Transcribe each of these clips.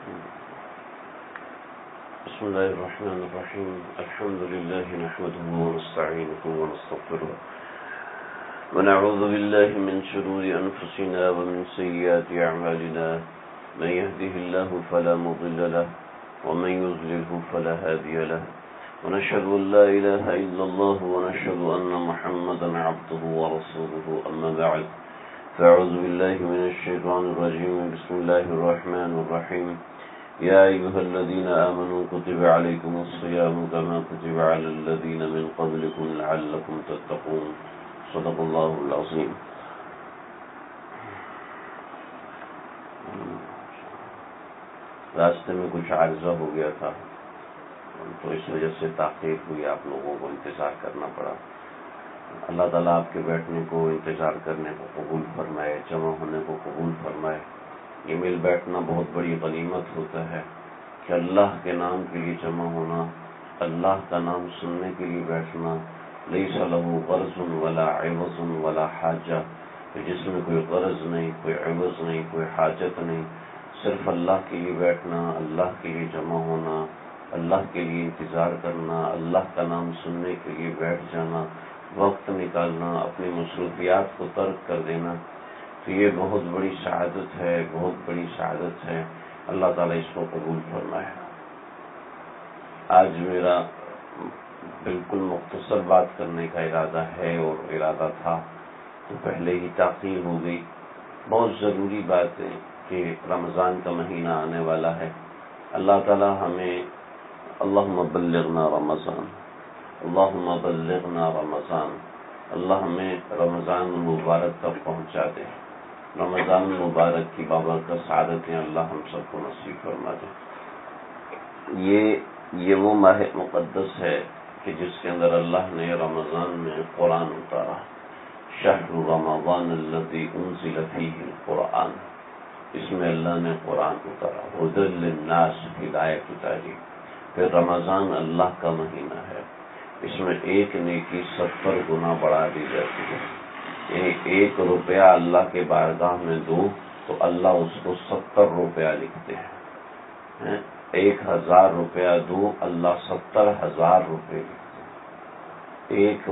بسم الله الرحمن الرحيم. الحمد لله نحمده ونستعينه ونستغفره ونعوذ بالله من شرور أنفسنا ومن سيئات أعمالنا. من يهده الله فلا مضل له ومن يضلله فلا هادي له. ونشهد أن لا إله إلا الله ونشهد أن محمدا عبده ورسوله. أما بعد، فأعوذ بالله من الشيطان الرجيم. بسم الله الرحمن الرحيم. يا أيها الذين آمنوا كتب عليكم الصيام كما كتب على الذين من قبلكم لعلكم تتقون. صدق الله العظيم. راستے میں کچھ عارضہ ہو گیا تھا تو اس وجہ سے تاخیر ہوئی، آپ لوگوں کو انتظار کرنا پڑا. اللہ تعالیٰ آپ کے بیٹھنے کو، انتظار کرنے کو قبول فرمائے، جمع ہونے کو قبول فرمائے. یہ مل بیٹھنا بہت بڑی غنیمت ہوتا ہے کہ اللہ کے نام کے لیے جمع ہونا، اللہ کا نام سننے کے لیے بیٹھنا. لیس لہ غرض ولا عوض ولا حاجہ، جس میں کوئی غرض نہیں، کوئی عوض نہیں، کوئی حاجت نہیں، صرف اللہ کے لیے بیٹھنا، اللہ کے لیے جمع ہونا، اللہ کے لیے انتظار کرنا، اللہ کا نام سننے کے لیے بیٹھ جانا، وقت نکالنا، اپنی مصروفیات کو ترک کر دینا. تو یہ بہت بڑی سعادت ہے، بہت بڑی سعادت ہے. اللہ تعالیٰ اس کو قبول فرمائے. آج میرا بالکل مختصر بات کرنے کا ارادہ ہے اور ارادہ تھا تو پہلے ہی تاخیر ہو گئی. بہت ضروری بات ہے کہ رمضان کا مہینہ آنے والا ہے. اللہ تعالیٰ ہمیں اللہم بلغنا رمضان، اللہم بلغنا رمضان، اللہ ہمیں رمضان المبارک تک پہنچا دے. رمضان المبارک کی بابرکت سعادتیں اللہ ہم سب کو نصیب فرما دے. یہ وہ ماہ مقدس ہے کہ جس کے اندر اللہ نے رمضان میں قرآن اتارا. شہر رمضان الذی انزل فیہ القرآن، اس میں اللہ نے قرآن اتارا. ہدی للناس، ہدایت اتاری. پھر رمضان اللہ کا مہینہ ہے، اس میں ایک نیکی 70 گنا بڑھا دی جاتی ہے. یعنی 1 روپیہ اللہ کے بارگاہ میں دو تو اللہ اس کو 70 روپیہ لکھتے ہیں. 1000 روپیہ دو، اللہ 70,000 روپے لکھتے ہیں. 100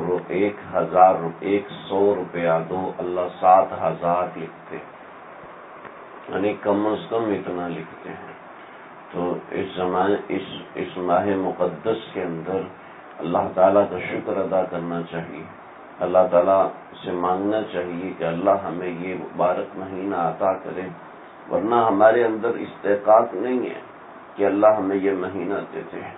روپیہ دو، اللہ 7,000 لکھتے ہیں. یعنی کم از کم اتنا لکھتے ہیں. تو اس ماہ مقدس کے اندر اللہ تعالیٰ کا شکر ادا کرنا چاہیے. اللہ تعالیٰ سے مانگنا چاہیے کہ اللہ ہمیں یہ مبارک مہینہ عطا کرے، ورنہ ہمارے اندر استحقاق نہیں ہے کہ اللہ ہمیں یہ مہینہ دیتے ہیں.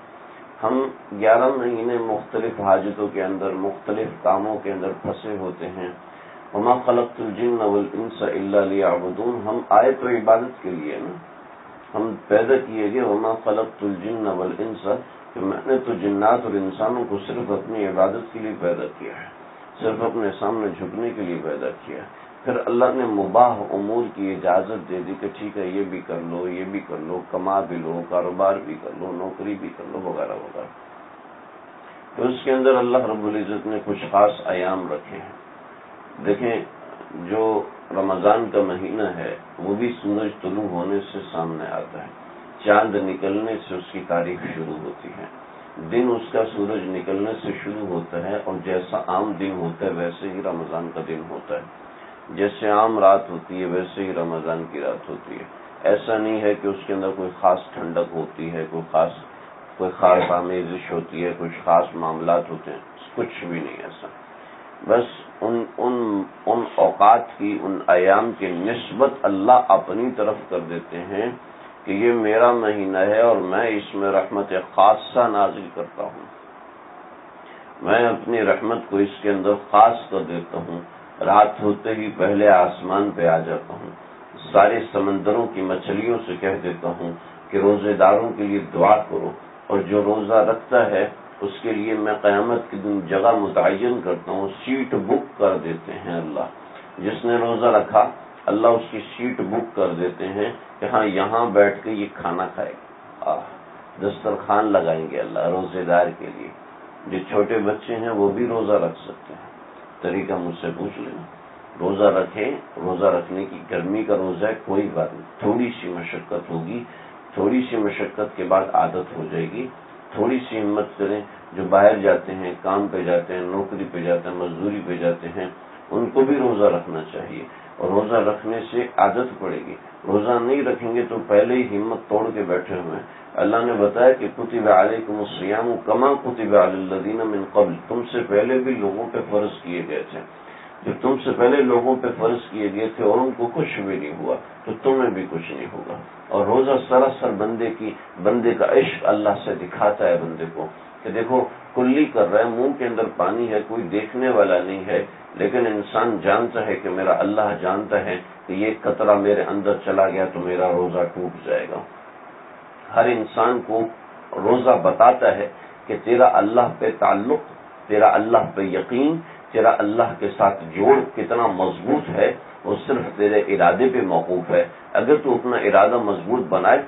ہم 11 مہینے مختلف حاجتوں کے اندر، مختلف کاموں کے اندر پھنسے ہوتے ہیں. وما خلقت الجن والانس الا لیعبدون. ہم آئے تو عبادت کے لیے نا، ہم پیدا کیے گئے. وما خلقت الجن والانس، کہ میں نے تو جنات اور انسانوں کو صرف اپنی عبادت کے لیے پیدا کیا ہے، صرف اپنے سامنے جھکنے کے لیے پیدا کیا ہے. پھر اللہ نے مباح امور کی اجازت دے دی کہ ٹھیک ہے یہ بھی کر لو، یہ بھی کر لو، کما بھی لو، کاروبار بھی کر لو، نوکری بھی کر لو، وغیرہ وغیرہ. تو اس کے اندر اللہ رب العزت نے کچھ خاص ایام رکھے ہیں. دیکھیں، جو رمضان کا مہینہ ہے وہ بھی سورج طلوع ہونے سے سامنے آتا ہے، چاند نکلنے سے اس کی تاریخ شروع ہوتی ہے. دن اس کا سورج نکلنے سے شروع ہوتا ہے، اور جیسا عام دن ہوتا ہے ویسے ہی رمضان کا دن ہوتا ہے. جیسے عام رات ہوتی ہے ویسے ہی رمضان کی رات ہوتی ہے. ایسا نہیں ہے کہ اس کے اندر کوئی خاص ٹھنڈک ہوتی ہے، کوئی خاص آمیزش ہوتی ہے، کچھ خاص معاملات ہوتے ہیں. کچھ بھی نہیں ایسا. بس ان اوقات کی، ان ایام کی نسبت اللہ اپنی طرف کر دیتے ہیں کہ یہ میرا مہینہ ہے اور میں اس میں رحمت خاصہ نازل کرتا ہوں. میں اپنی رحمت کو اس کے اندر خاص کر دیتا ہوں. رات ہوتے ہی پہلے آسمان پہ آ جاتا ہوں، سارے سمندروں کی مچھلیوں سے کہہ دیتا ہوں کہ روزے داروں کے لیے دعا کرو. اور جو روزہ رکھتا ہے اس کے لیے میں قیامت کے دن جگہ متعین کرتا ہوں، سیٹ بک کر دیتے ہیں. اللہ جس نے روزہ رکھا اللہ اس کی سیٹ بک کر دیتے ہیں کہ ہاں یہاں بیٹھ کے یہ کھانا کھائے گا. دسترخوان لگائیں گے اللہ روزے دار کے لیے. جو چھوٹے بچے ہیں وہ بھی روزہ رکھ سکتے ہیں. طریقہ مجھ سے پوچھ لینا. روزہ رکھیں، روزہ رکھنے کی، گرمی کا روزہ ہے کوئی بات نہیں، تھوڑی سی مشقت ہوگی تھوڑی سی مشقت کے بعد عادت ہو جائے گی. تھوڑی سی ہمت کریں. جو باہر جاتے ہیں، کام پہ جاتے ہیں، نوکری پہ جاتے ہیں، مزدوری پہ جاتے ہیں، ان کو بھی روزہ رکھنا چاہیے، اور روزہ رکھنے سے عادت پڑے گی. روزہ نہیں رکھیں گے تو پہلے ہی ہمت توڑ کے بیٹھے ہوئے ہیں. اللہ نے بتایا کہ کتب علیکم الصیام کما کتب علی الذین من قبل، تم سے پہلے بھی لوگوں پہ فرض کیے گئے تھے. جو تم سے پہلے لوگوں پہ فرض کیے گئے تھے اور ان کو کچھ بھی نہیں ہوا تو تمہیں بھی کچھ نہیں ہوگا. اور روزہ سراسر بندے کا عشق اللہ سے دکھاتا ہے بندے کو کہ دیکھو کلی کر رہا ہے، منہ کے اندر پانی ہے، کوئی دیکھنے والا نہیں ہے، لیکن انسان جانتا ہے کہ میرا اللہ جانتا ہے کہ یہ قطرہ میرے اندر چلا گیا تو میرا روزہ ٹوٹ جائے گا. ہر انسان کو روزہ بتاتا ہے کہ تیرا اللہ پہ تعلق، تیرا اللہ پہ یقین، تیرا اللہ کے ساتھ جوڑ کتنا مضبوط ہے، وہ صرف تیرے ارادے پہ موقوف ہے. اگر تو اپنا ارادہ مضبوط بنائے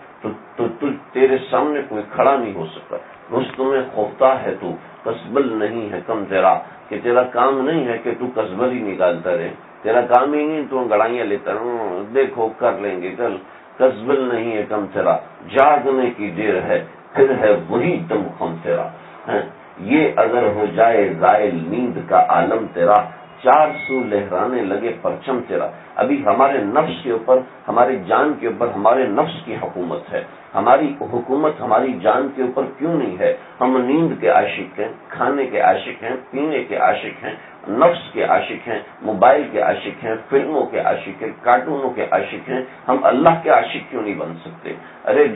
تو تیرے سامنے کوئی کھڑا نہیں ہو سکتا. رستم خفتہ ہے تو کسبل نہیں ہے کم تیرا، کہ تیرا کام نہیں ہے کہ تو کسبل ہی نکالتا رہے، تیرا کام ہی نہیں تو گڑائیاں لیتا رہے، دیکھو کر لیں گے کل. کسبل نہیں ہے کم تیرا، جاگنے کی دیر ہے پھر ہے وہی دم خم تیرا. یہ اگر ہو جائے زائل نیند کا عالم تیرا، چار سو لہرانے لگے پرچم تیرا. ابھی ہمارے نفس کے اوپر، ہماری جان کے اوپر ہمارے نفس کی حکومت ہے. ہماری حکومت ہماری جان کے اوپر کیوں نہیں ہے؟ ہم نیند کے عاشق ہیں، کھانے کے عاشق ہیں، پینے کے عاشق ہیں، نفس کے عاشق ہیں، موبائل کے عاشق ہیں، فلموں کے عاشق ہیں، کارٹونوں کے عاشق ہیں. ہم اللہ کے عاشق کیوں نہیں بن سکتے؟ ارے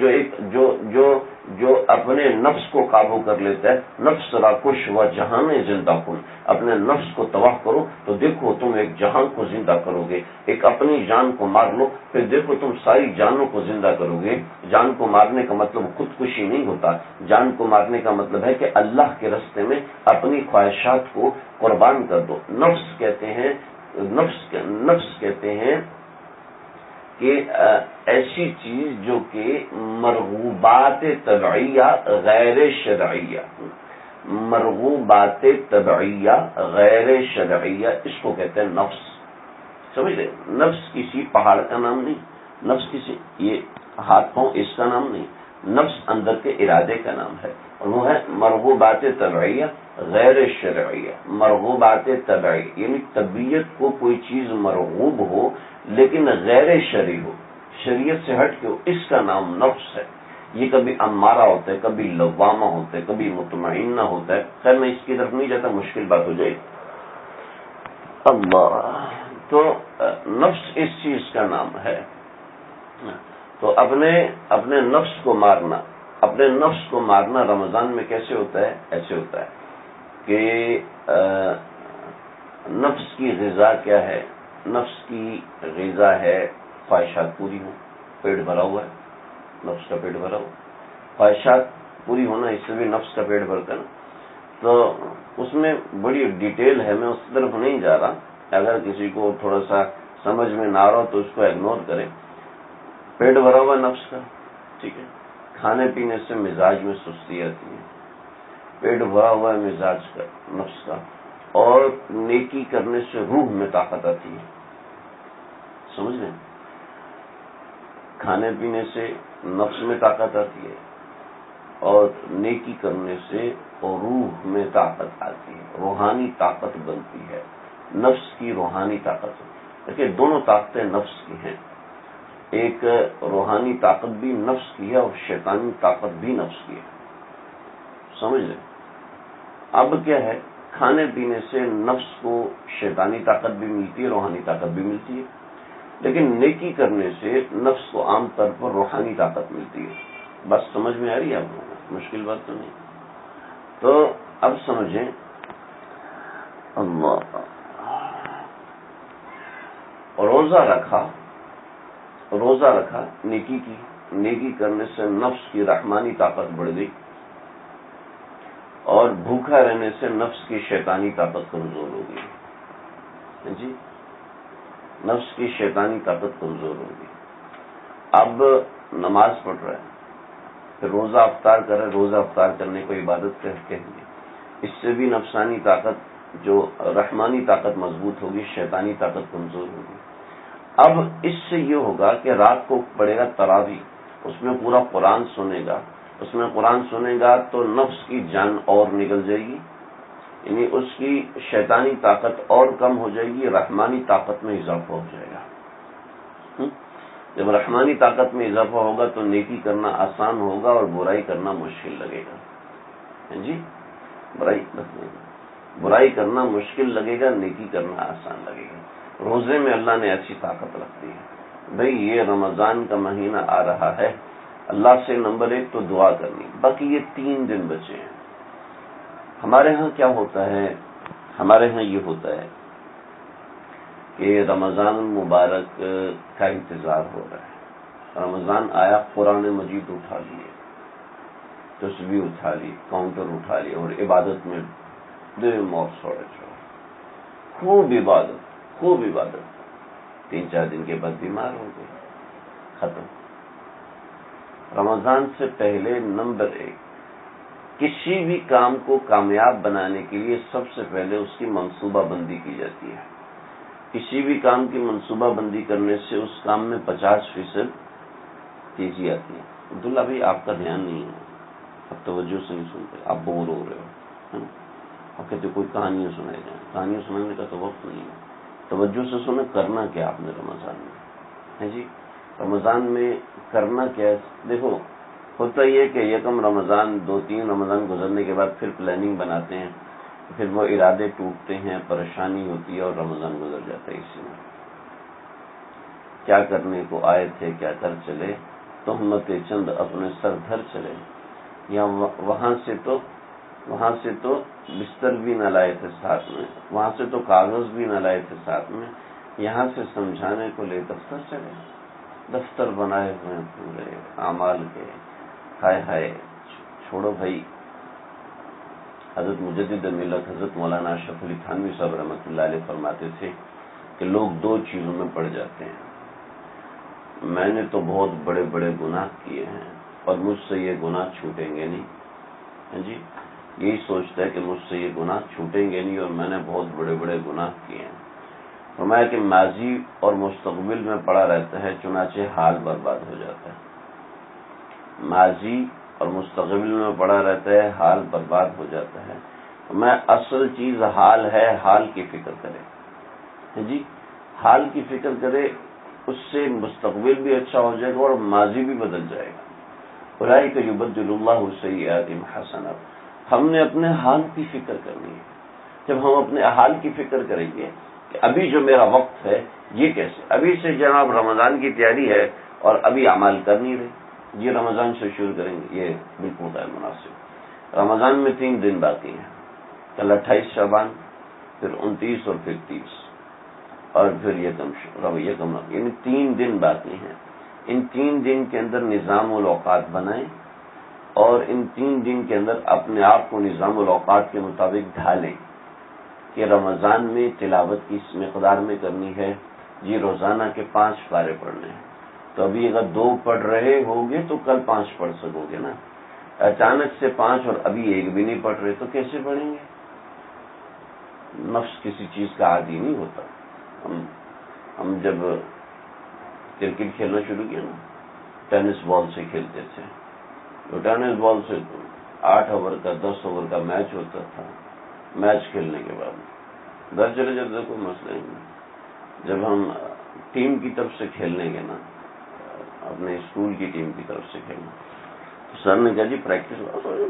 جو اپنے نفس کو قابو کر لیتا ہے، نفس را کش و جہان زندہ کن، اپنے نفس کو تباہ کرو تو دیکھو تم ایک جہان کو زندہ کرو گے. ایک اپنی جان کو مار لو پھر دیکھو تم ساری جانوں کو زندہ کرو گے. جان کو مارنے کا مطلب خودکشی نہیں ہوتا. جان کو مارنے کا مطلب ہے کہ اللہ کے راستے میں اپنی خواہشات کو قربان کر دو. نفس کہتے ہیں کہ ایسی چیز جو کہ مرغوبات طبعیہ غیر شرعیہ، مرغوبات طبعیہ غیر شرعیہ، اس کو کہتے ہیں نفس. سمجھ لیں، نفس کسی پہاڑ کا نام نہیں، نفس کسی یہ ہاتھ پاؤں اس کا نام نہیں، نفس اندر کے ارادے کا نام ہے، اور وہ ہے مرغوبات طبعیہ غیر شرعیہ. مرغوبات طبعی یعنی طبیعت کو کوئی چیز مرغوب ہو لیکن غیر شرعی ہو، شریعت سے ہٹ کے ہو، اس کا نام نفس ہے. یہ کبھی امارہ ہوتا ہے، کبھی لوامہ ہوتا ہے، کبھی مطمئنہ ہوتا ہے. خیر میں اس کی طرف نہیں جاتا، مشکل بات ہو جائے. اللہ تو نفس اس چیز کا نام ہے. تو اپنے نفس کو مارنا، اپنے نفس کو مارنا رمضان میں کیسے ہوتا ہے؟ ایسے ہوتا ہے کہ نفس کی غذا کیا ہے؟ نفس کی غذا ہے خواہشات پوری ہو. پیٹ بھرا ہوا ہے، نفس کا پیٹ بھرا ہوا، خواہشات پوری ہونا، اس سے بھی نفس کا پیٹ بھرتا ہے. تو اس میں بڑی ڈیٹیل ہے، میں اس طرف نہیں جا رہا. اگر کسی کو تھوڑا سا سمجھ میں نہ آ رہا تو اس کو اگنور کریں. پیٹ بھرا ہوا نفس کا، ٹھیک ہے. کھانے پینے سے مزاج میں سستی آتی ہے. پیٹ بھرا ہوا ہے مزاج کا، نفس کا. اور نیکی کرنے سے روح میں طاقت آتی ہے. سمجھ لیں، کھانے پینے سے نفس میں طاقت آتی ہے اور نیکی کرنے سے روح میں طاقت آتی ہے، روحانی طاقت بنتی ہے. نفس کی روحانی طاقت. دیکھیے دونوں طاقتیں نفس کی ہیں. ایک روحانی طاقت بھی نفس کی ہے اور شیطانی طاقت بھی نفس کی ہے. سمجھ لیں. اب کیا ہے، کھانے پینے سے نفس کو شیطانی طاقت بھی ملتی ہے، روحانی طاقت بھی ملتی ہے. لیکن نیکی کرنے سے نفس کو عام طور پر روحانی طاقت ملتی ہے. بس سمجھ میں آ رہی ہے آپ لوگوں کو؟ مشکل بات تو نہیں. تو اب سمجھیں، اللہ روزہ رکھا نیکی کی. نیکی کرنے سے نفس کی رحمانی طاقت بڑھ گئی اور بھوکا رہنے سے نفس کی شیطانی طاقت کمزور ہو گئی. جی، نفس کی شیطانی طاقت کمزور ہو گئی. اب نماز پڑھ رہا ہے، پھر روزہ افطار کر رہا ہے. روزہ افطار کرنے کو عبادت کہیں گے. اس سے بھی نفسانی طاقت، جو رحمانی طاقت مضبوط ہوگی، شیطانی طاقت کمزور ہوگی. اب اس سے یہ ہوگا کہ رات کو پڑے گا تراویح. اس میں پورا قرآن سنے گا، اس میں قرآن سنے گا تو نفس کی جان اور نکل جائے گی، یعنی اس کی شیطانی طاقت اور کم ہو جائے گی، رحمانی طاقت میں اضافہ ہو جائے گا۔ جب رحمانی طاقت میں اضافہ ہوگا تو نیکی کرنا آسان ہوگا اور برائی کرنا مشکل لگے گا۔ جی، برائی کرنا مشکل لگے گا، نیکی کرنا آسان لگے گا۔ روزے میں اللہ نے ایسی طاقت رکھ دی ہے، بھئی یہ رمضان کا مہینہ آ رہا ہے، اللہ سے نمبر 1 تو دعا کرنی، باقی یہ 3 دن بچے ہیں۔ ہمارے ہاں کیا ہوتا ہے، ہمارے ہاں یہ ہوتا ہے کہ رمضان المبارک کا انتظار ہو رہا ہے، رمضان آیا، قرآن مجید اٹھا لیے، تسبیح اٹھا لی، کاؤنٹر اٹھا لی اور عبادت میں دم اور چھوڑے خوب عبادت 3-4 دن کے بعد بیمار ہو گئے، ختم۔ رمضان سے پہلے نمبر 1 کسی بھی کام کو کامیاب بنانے کے لیے سب سے پہلے اس کی منصوبہ بندی کی جاتی ہے۔ کسی بھی کام کی منصوبہ بندی کرنے سے اس کام میں 50% تیزی آتی ہے۔ عبداللہ بھائی آپ کا دھیان نہیں ہے، آپ توجہ سے نہیں سنتے، آپ بور ہو رہے ہو، آپ کہتے کوئی کہانیاں سنائی جائیں، کہانیاں سنانے کا تو وقت نہیں ہے، توجہ سے سنیں۔ کرنا کیا آپ نے رمضان میں ہے جی؟ رمضان میں کرنا کیا ہے؟ دیکھو، ہوتا یہ کہ یکم رمضان 2-3 رمضان گزرنے کے بعد پھر پلاننگ بناتے ہیں، پھر وہ ارادے ٹوٹتے ہیں، پریشانی ہوتی ہے اور رمضان گزر جاتا ہے۔ اسی میں کیا کرنے کو آئے تھے کیا کر چلے، تہمت چند اپنے سر دھر چلے، یا وہاں سے تو بستر بھی نہ لائے تھے ساتھ میں، وہاں سے تو کاغذ بھی نہ لائے تھے ساتھ میں، یہاں سے سمجھانے کو لے دفتر چلے، دفتر بنائے ہوئے پورے اعمال کے، ہائے چھوڑو بھائی۔ حضرت مجدد ملت حضرت مولانا اشرف علی تھانوی صاحب رحمۃ اللہ علیہ فرماتے تھے کہ لوگ 2 چیزوں میں پڑ جاتے ہیں، میں نے تو بہت بڑے بڑے گناہ کیے ہیں اور مجھ سے یہ گناہ چھوٹیں گے نہیں، جی یہی سوچتا ہے کہ مجھ سے یہ گناہ چھوٹیں گے نہیں اور میں نے بہت بڑے بڑے گناہ کیے ہیں۔ فرمایا کہ ماضی اور مستقبل میں پڑا رہتا ہے، چنانچہ حال برباد ہو جاتا ہے۔ ماضی اور مستقبل میں پڑا رہتا ہے، حال برباد ہو جاتا ہے۔ میں اصل چیز حال ہے، حال کی فکر کرے، جی حال کی فکر کرے، اس سے مستقبل بھی اچھا ہو جائے گا اور ماضی بھی بدل جائے گا۔ اولئک یبدل اللہ سیئاتہم حسنات۔ ہم نے اپنے حال کی فکر کرنی ہے۔ جب ہم اپنے حال کی فکر کریں گے کہ ابھی جو میرا وقت ہے یہ کیسے، ابھی سے جناب رمضان کی تیاری ہے اور ابھی اعمال کر نہیں رہے، یہ رمضان سے شروع کریں گے، یہ بالکل غیر مناسب۔ رمضان میں 3 دن باقی ہیں، کل 28 شعبان، پھر 29 اور پھر 30 اور پھر یکم، یعنی 3 دن باقی ہیں۔ ان 3 دن کے اندر نظام الاوقات بنائیں اور ان 3 دن کے اندر اپنے آپ کو نظام الاوقات کے مطابق ڈھالیں کہ رمضان میں تلاوت کس مقدار میں کرنی ہے، جی روزانہ کے 5 پارے پڑھنے ہیں، تو ابھی اگر 2 پڑھ رہے ہوگے تو کل 5 پڑھ سکو گے نا۔ اچانک سے 5 اور ابھی 1 بھی نہیں پڑھ رہے تو کیسے پڑھیں گے؟ نفس کسی چیز کا عادی نہیں ہوتا۔ ہم جب کرکٹ کھیلنا شروع کیا نا، ٹینس بال سے کھیلتے تھے، تو ٹینس بال سے 8 اوور کا 10 اوور کا میچ ہوتا تھا۔ میچ کھیلنے کے بعد گھر چلے جاتے کوئی مسئلہ نہیں۔ جب ہم ٹیم کی طرف سے کھیلنے گے نا، اپنے اسکول کی ٹیم کی طرف سے کھیلنا، تو سر نے کہا جی پریکٹس،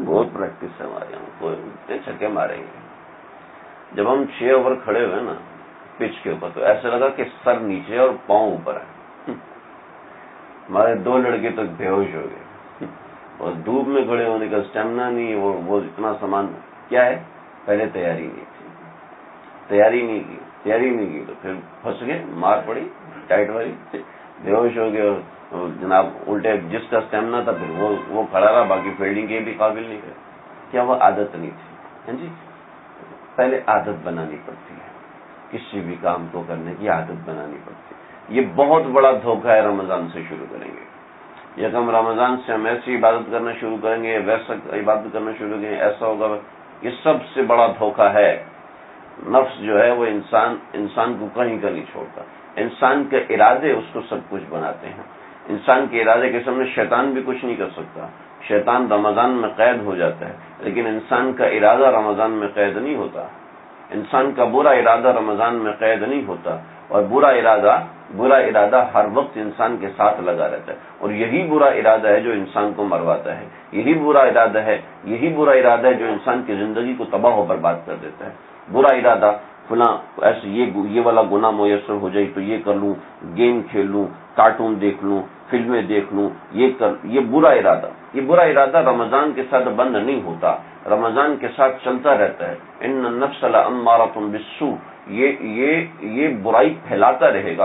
بہت پریکٹس ہے ہمارے یہاں، کوئی اتنے چھکے ماریں گے۔ جب ہم 6 اوور کھڑے ہوئے نا پچ کے اوپر، تو ایسا لگا کہ سر نیچے اور پاؤں اوپر ہے۔ ہمارے 2 لڑکے تک بے ہوش ہو گئے اور دھوپ میں کھڑے ہونے کا اسٹیمنا نہیں، وہ اتنا سامان کیا ہے، پہلے تیاری نہیں تھی، تیاری نہیں کی تو پھر پھنس گئے، مار پڑی ٹائٹ والی، بے ہوش ہو گئے اور جناب الٹے جس کا اسٹیمنا تھا پھر وہ کھڑا رہا، باقی فیلڈنگ کے بھی قابل نہیں تھے۔ کیا وہ عادت نہیں تھی؟ جی پہلے عادت بنانی پڑتی ہے، کسی بھی کام کو کرنے کی عادت بنانی پڑتی ہے۔ یہ بہت بڑا دھوکہ ہے۔ رمضان سے شروع کریں گے، یکم رمضان سے ہم ایسی عبادت کرنا شروع کریں گے، ویسا عبادت کرنا شروع کریں گے، ایسا ہوگا، یہ سب سے بڑا دھوکہ ہے۔ نفس جو ہے وہ انسان کو کہیں کا نہیں چھوڑتا، انسان کے ارادے اس کو سب کچھ بناتے ہیں۔ انسان کے ارادے کے سامنے شیطان بھی کچھ نہیں کر سکتا. شیطان رمضان میں قید ہو جاتا ہے، لیکن انسان کا ارادہ رمضان میں قید نہیں ہوتا. انسان کا برا ارادہ رمضان میں قید نہیں ہوتا، اور برا ارادہ ہر وقت انسان کے ساتھ لگا رہتا ہے. اور یہی برا ارادہ ہے جو انسان کو مرواتا ہے، یہی برا ارادہ ہے جو انسان کی زندگی کو تباہ و برباد کر دیتا ہے. برا ارادہ فلاں ایسے یہ والا گناہ میسر ہو جائے تو یہ کر لوں، گیم کھیل لوں، کارٹون دیکھ لوں، فلمیں دیکھ لوں، یہ برا ارادہ رمضان کے ساتھ بند نہیں ہوتا، رمضان کے ساتھ چلتا رہتا ہے. ان النفس لامارۃ بالسوء، یہ برائی پھیلاتا رہے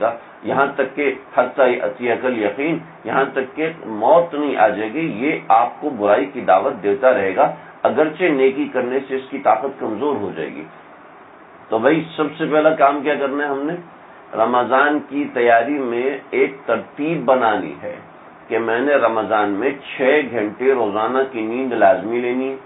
گا یہاں تک کہ حتی یأتیک الیقین، یہاں تک کہ موت نہیں آ جائے گی. یہ آپ کو برائی کی دعوت دیتا رہے گا، اگرچہ نیکی کرنے سے اس کی طاقت کمزور ہو جائے گی. تو بھائی سب سے پہلا کام کیا کرنا ہے ہم نے؟ رمضان کی تیاری میں ایک ترتیب بنانی ہے کہ میں نے رمضان میں 6 گھنٹے روزانہ کی نیند لازمی لینی ہے.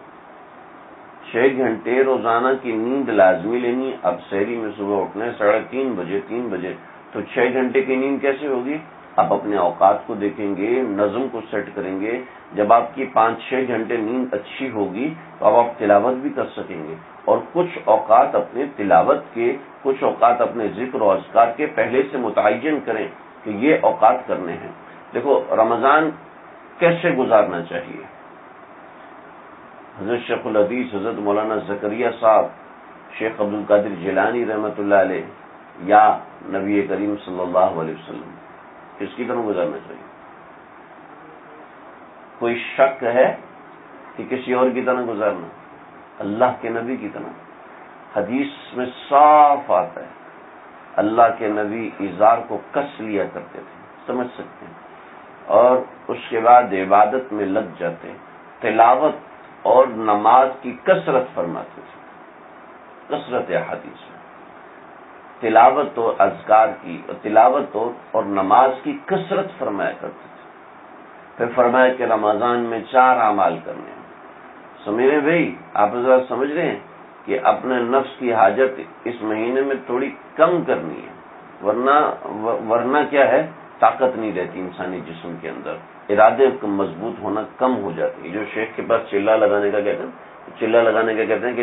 6 گھنٹے روزانہ کی نیند لازمی لینی. اب سحری میں صبح اٹھنا ہے 3:30 بجے، تو 6 گھنٹے کی نیند کیسے ہوگی؟ آپ اپنے اوقات کو دیکھیں گے، نظم کو سیٹ کریں گے. جب آپ کی 5-6 گھنٹے نیند اچھی ہوگی تو اب آپ تلاوت بھی کر سکیں گے، اور کچھ اوقات اپنے تلاوت کے، کچھ اوقات اپنے ذکر و اذکار کے پہلے سے متعین کریں کہ یہ اوقات کرنے ہیں. دیکھو رمضان کیسے گزارنا چاہیے. حضرت شیخ الحدیث حضرت مولانا زکریا صاحب، شیخ عبد القادر جیلانی رحمۃ اللہ علیہ، یا نبی کریم صلی اللہ علیہ وسلم، کس کی طرح گزارنا چاہیے؟ کوئی شک ہے کہ کسی اور کی طرح گزارنا؟ اللہ کے نبی کی طرح. حدیث میں صاف آتا ہے اللہ کے نبی ازار کو کس لیا کرتے تھے، سمجھ سکتے ہیں، اور اس کے بعد عبادت میں لگ جاتے، تلاوت اور نماز کی کثرت فرماتے تھے. کثرت احادیث میں تلاوت اور اذکار کی، تلاوت اور نماز کی کثرت فرمایا کرتے تھے. پھر فرمایا کہ رمضان میں 4 اعمال کرنے ہیں. سمجھے بھائی، آپ ذرا سمجھ رہے ہیں کہ اپنے نفس کی حاجت اس مہینے میں تھوڑی کم کرنی ہے، ورنہ کیا ہے، طاقت نہیں رہتی انسانی جسم کے اندر، ارادے مضبوط ہونا کم ہو جاتی ہے. جو شیخ کے پاس چلہ لگانے کا کہتے ہیں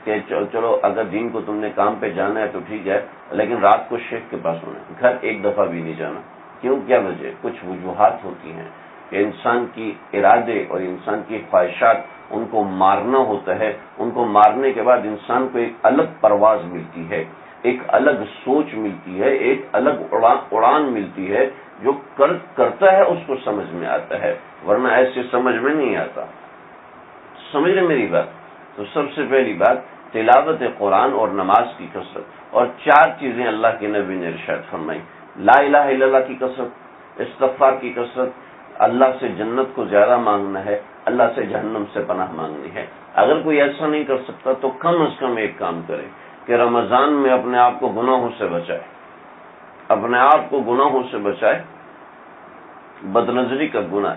کہ چلو اگر دین کو تم نے کام پہ جانا ہے تو ٹھیک ہے، لیکن رات کو شیخ کے پاس ہونا ہے، گھر ایک دفعہ بھی نہیں جانا. کیوں؟ کیا وجہ؟ کچھ وجوہات ہوتی ہیں کہ انسان کی ارادے اور انسان کی خواہشات، ان کو مارنا ہوتا ہے. ان کو مارنے کے بعد انسان کو ایک الگ پرواز ملتی ہے، ایک الگ سوچ ملتی ہے، ایک الگ اڑان ملتی ہے. جو کرتا ہے اس کو سمجھ میں آتا ہے، ورنہ ایسے سمجھ میں نہیں آتا. سمجھ رہے میری بات؟ تو سب سے پہلی بات تلاوت قرآن اور نماز کی کثرت. اور 4 چیزیں اللہ کے نبی نے ارشاد فرمائی: لا الہ الا اللہ کی کثرت، استغفار کی کثرت، اللہ سے جنت کو زیادہ مانگنا ہے، اللہ سے جہنم سے پناہ مانگنی ہے. اگر کوئی ایسا نہیں کر سکتا تو کم از کم ایک کام کرے کہ رمضان میں اپنے آپ کو گناہوں سے بچائے، اپنے آپ کو گناہوں سے بچائے. بدنظری کا گناہ،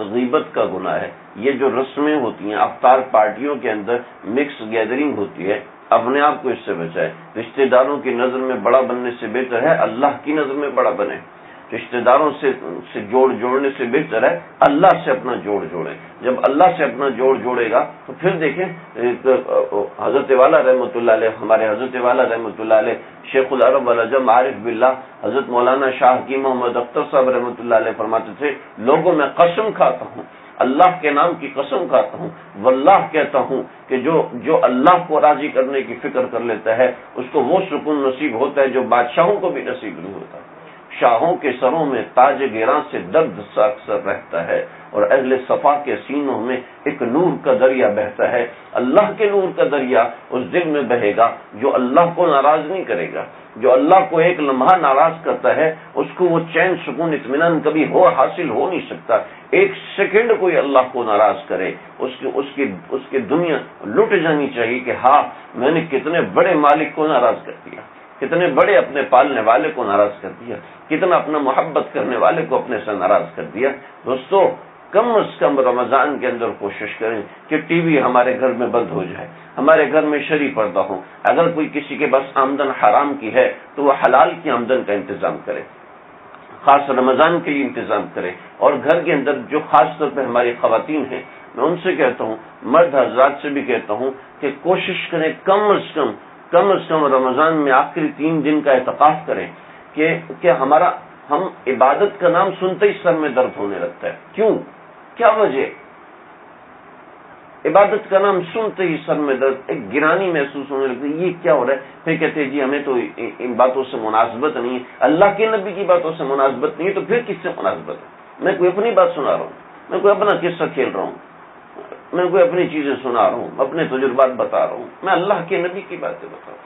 غیبت کا گناہ ہے، یہ جو رسمیں ہوتی ہیں افطار پارٹیوں کے اندر مکس گیدرنگ ہوتی ہے، اپنے آپ کو اس سے بچائے. رشتہ داروں کی نظر میں بڑا بننے سے بہتر ہے اللہ کی نظر میں بڑا بنے. رشتہ داروں سے جوڑنے سے بہتر ہے اللہ سے اپنا جوڑے. جب اللہ سے اپنا جوڑے گا تو پھر دیکھیں حضرت والا رحمۃ اللہ علیہ، ہمارے حضرت والا رحمۃ اللہ علیہ، شیخ العرب والعجم عارف باللہ حضرت مولانا شاہ حکیم محمد اختر صاحب رحمۃ اللہ علیہ فرماتے تھے، لوگوں میں قسم کھاتا ہوں، اللہ کے نام کی قسم کھاتا ہوں، واللہ کہتا ہوں کہ جو اللہ کو راضی کرنے کی فکر کر لیتا ہے اس کو وہ سکون نصیب ہوتا ہے جو بادشاہوں کو بھی نصیب نہیں ہوتا. شاہوں کے سروں میں تاج گراں سے درد سا اکثر رہتا ہے، اور اہل صفا کے سینوں میں ایک نور کا دریا بہتا ہے. اللہ کے نور کا دریا اس دل میں بہے گا جو اللہ کو ناراض نہیں کرے گا. جو اللہ کو ایک لمحہ ناراض کرتا ہے اس کو وہ چین سکون اطمینان کبھی حاصل ہو نہیں سکتا. ایک سیکنڈ کوئی اللہ کو ناراض کرے اس کی دنیا لٹ جانی چاہیے کہ ہاں میں نے کتنے بڑے مالک کو ناراض کر دیا، کتنے بڑے اپنے پالنے والے کو ناراض کر دیا، کتنا اپنا محبت کرنے والے کو اپنے سے ناراض کر دیا. دوستو کم از کم رمضان کے اندر کوشش کریں کہ ٹی وی ہمارے گھر میں بند ہو جائے، ہمارے گھر میں شرعی پردہ ہو. اگر کوئی کسی کے پاس آمدن حرام کی ہے تو وہ حلال کی آمدن کا انتظام کرے. خاص رمضان کے لیے انتظام کریں. اور گھر کے اندر جو خاص طور پہ ہماری خواتین ہیں، میں ان سے کہتا ہوں، مرد حضرات سے بھی کہتا ہوں کہ کوشش کریں کم از کم رمضان میں آخری 3 دن کا اعتکاف کریں کہ ہم عبادت کا نام سنتے ہی سر میں درد ہونے لگتا ہے. کیوں؟ کیا وجہ؟ عبادت کا نام سنتے ہی سر میں درد، ایک گرانی محسوس ہونے لگتی ہے. یہ کیا ہو رہا ہے؟ پھر کہتے ہیں جی ہمیں تو ان باتوں سے مناسبت نہیں ہے، اللہ کے نبی کی باتوں سے مناسبت نہیں ہے، تو پھر کس سے مناسبت ہے؟ میں کوئی اپنی بات سنا رہا ہوں، میں کوئی اپنا قصہ کھیل رہا ہوں، میں کوئی اپنی چیزیں سنا رہا ہوں، اپنے تجربات بتا رہا ہوں، میں اللہ کے نبی کی باتیں بتا رہا ہوں.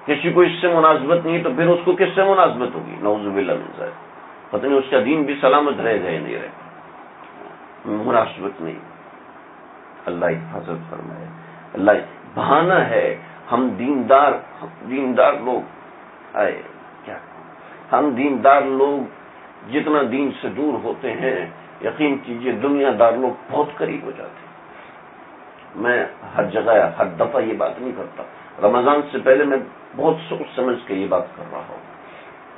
کسی کو اس سے مناسبت نہیں تو پھر اس کو کس سے مناسبت ہوگی؟ نعوذ باللہ من ذالک. پتہ نہیں اس کا دین بھی سلامت رہے گا یا نہیں رہے گا. مناسبت نہیں. اللہ حفاظت فرمائے. اللہ بہانہ ہے. ہم دیندار لوگ آئے کیا، ہم دیندار لوگ جتنا دین سے دور ہوتے ہیں، یقین کیجئے دنیا دار لوگ بہت قریب ہو جاتے ہیں. میں ہر جگہ ہر دفعہ یہ بات نہیں کرتا. رمضان سے پہلے میں بہت سوچ سمجھ کے یہ بات کر رہا ہوں.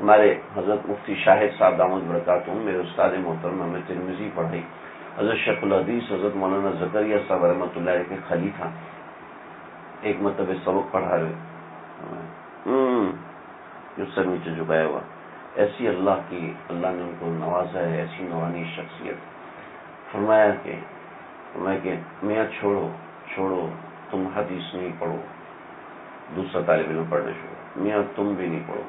ہمارے حضرت مفتی شاہد صاحب دامت برکاتہ میرے استاد محترم، ہمیں ترمذی پڑھائی. حضرت شیخ الحدیث حضرت مولانا زکریا صاحب رحمۃ اللہ علیہ کے خلیفہ ایک مرتبہ سبق پڑھا رہے، جو سر نیچے جھکایا ہوا، ایسی اللہ نے ان کو نوازا ہے، ایسی نورانی شخصیت. فرمایا کہ میاں چھوڑو تم حدیث نہیں پڑھو. دوسرا طالب علم پڑھنے شروع، میاں تم بھی نہیں پڑھو.